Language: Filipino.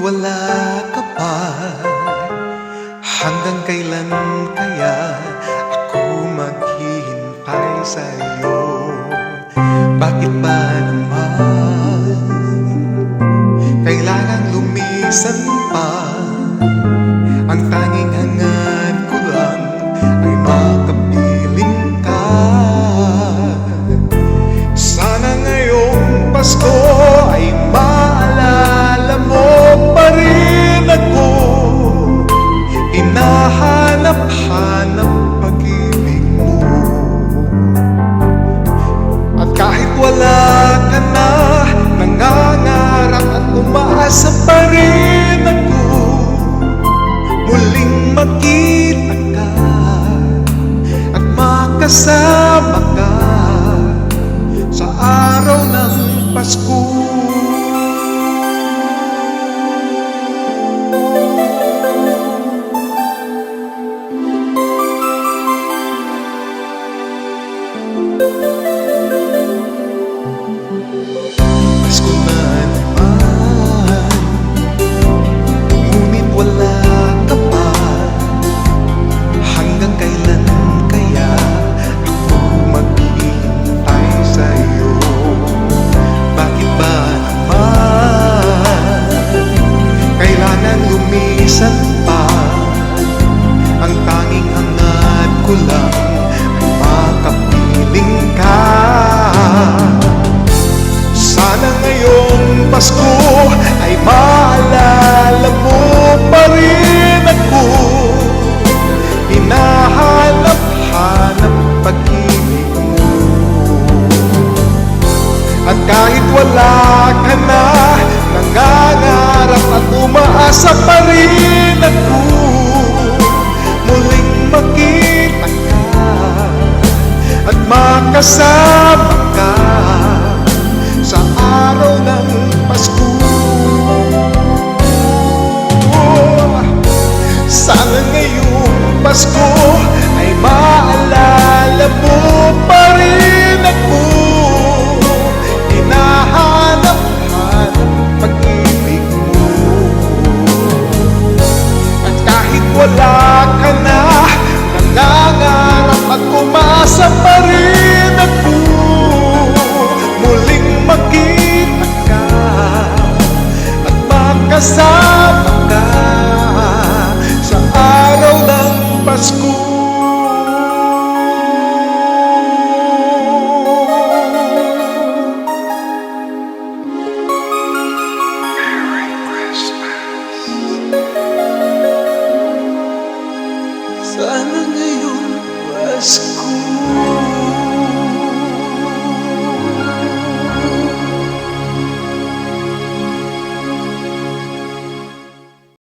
wala ka pa? Hanggang kailan kaya ako maghihintay sa iyo? Bakit ba naman kailangan lumisan pa? Ang tanging hangad ko lang ay makapiling ka. Sana ngayong Pasko ay maalala mo pa rin ako. Hinahanap-hanap pag-ibig mo. At kahit wala ka na, nangangarap at umaasa pa rin ako. Muling makita ka at makasama ka sa araw ng Pasko. Pasko na naman, ngunit wala ka pa. Hanggang kailan kaya ako maghihintay sa iyo? Bakit ba naman kailangan lumisan pa? Ang tanging hangad ko lang ay makapiling ka. Sana ngayong Pasko ay maalala mo pa rin ako. Hinahanap-hanap pag-ibig mo. At kahit wala ka na, nangangarap at umaasa pa rin ako. Muling makita ka at makasama ka sa araw ng Pasko. Sana ngayong Pasko ay maalala mo pa rin ako. Hinahanap-hanap pag-ibig mo. At kahit wala ka na, nangangarap at umasa pa rin ako. Muling makita ka at makasama ka sa araw ng Pasko. Merry Christmas. Sana ngayong Pasko